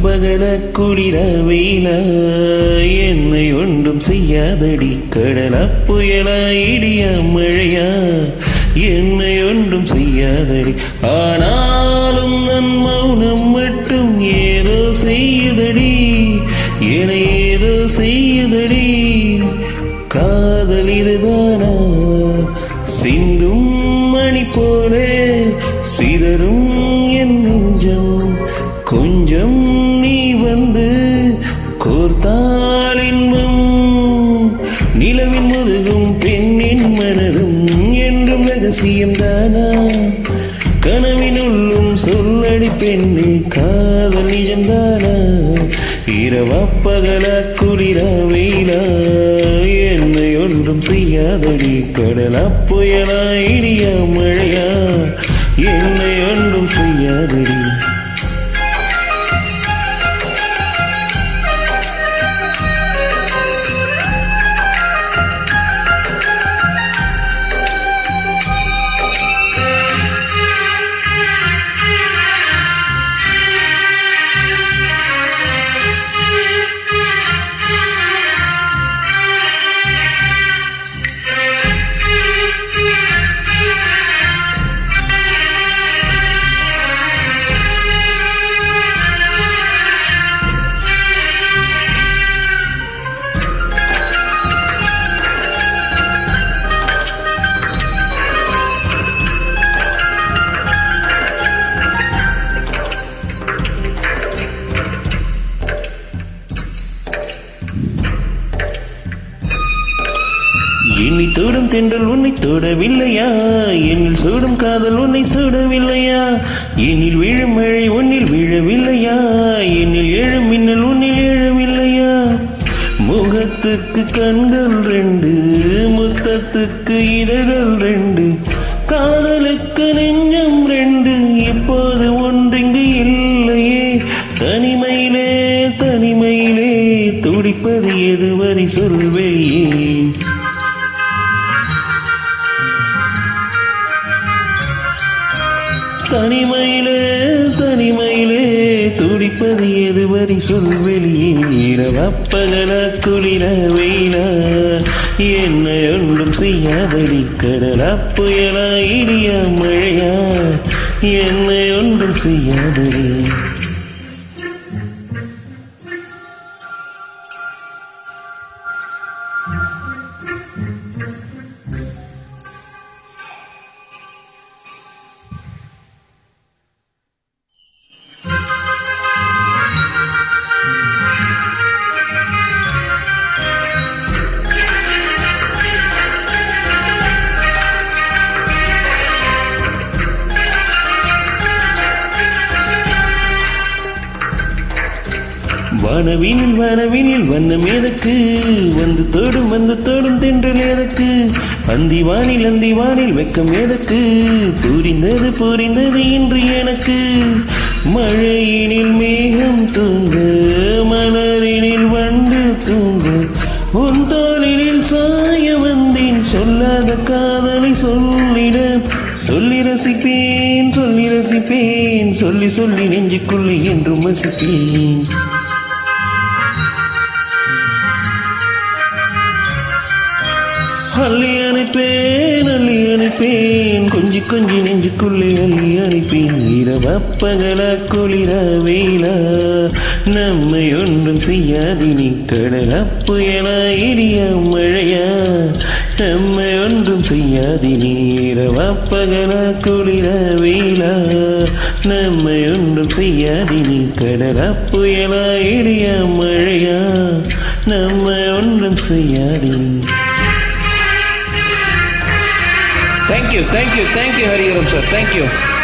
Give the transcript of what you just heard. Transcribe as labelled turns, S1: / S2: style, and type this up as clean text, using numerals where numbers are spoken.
S1: பகல குளிர வெயில என்னை ஒன்றும் செய்யாதடி கடல புயலா இடியா மழையா என்னை ஒன்றும் செய்யாதடி ஆனாலும் நன் மௌனம் மட்டும் ஏதோ செய்யுதடி என ஏதோ செய்யுதடி காதல் இதுதானா சிந்தும் மணி போலே சிதறும் என் நெஞ்சம் கொஞ்சம் நீ வந்து கோர்த்தால் இன்பம் நிலவின் முதுகும் பெண்ணின் மனதும் என்றும் ரகசியம் தானா கனவினுள்ளும் சொல்லடி பெண்ணே காதல் நிஜம்தானா இரவா பகலா குளிரா வெயிலா என்னை ஒன்றும் செய்யாதடி கடலா புயலா இடியா மழையா என்னை ஒன்றும் செய்யாதடி என்னை தொடும் தென்றல் உன்னை தொடவில்லையா என்னில் சூடும் காதல் உன்னை சூடவில்லையா என்னில் விழும் மழை உன்னில் விழவில்லையா என்னில் எழும் மின்னல் உன்னில் எழவில்லையா முகத்துக்கு கண்கள் ரெண்டு முத்தத்துக்கு இதழ்கள் ரெண்டு காதலுக்கு நெஞ்சம் ரெண்டு இப்போது ஒன்றிங்கு இல்லையே தனிமையிலே தனிமையிலே துடிப்பது எதுவரை சொல்வேயே தனிமையிலே தனிமையிலே துடிப்பது எதுவரை சொல்வெளியே இரவா பகலா குளிர வெயிலா என்னை ஒன்றும் செய்யாதடி கடலா புயலா இடியா மழையா என்னை ஒன்றும் செய்யாதடி வானவினில் வானவினில் வண்ணம் எதற்கு வந்து தோடும் தென்றல் எதற்கு அந்தி வானில் வெக்கம் எதற்கு புரிந்தது இன்று எனக்கு மழையினில் மேகம் தூங்க மலரினில் வண்டு தூங்க உன் தோளினில் சாய வந்தேன் சொல்லாத காதலை சொல்லிட சொல்லி ரசிப்பேன் சொல்லி சொல்லி நெஞ்சுக்குள்ளே என்றும் வசிப்பேன் அள்ளி அணைப்பேன் கொஞ்சி நெஞ்சுக்குள்ளே அள்ளி அணைப்பேன் இரவா பகலா குளிரா வெயிலா நம்மை ஒன்றும் செய்யாது நீ கடலா புயலா இடியா மழையா நம்மை ஒன்றும் செய்யாது நீ இரவா பகலா குளிரா வெயிலா நம்மை ஒன்றும் செய்யாது நீ கடலா புயலா இடியா மழையா நம்மை ஒன்றும் செய்யாது. Thank you, Hariharan sir. Thank you.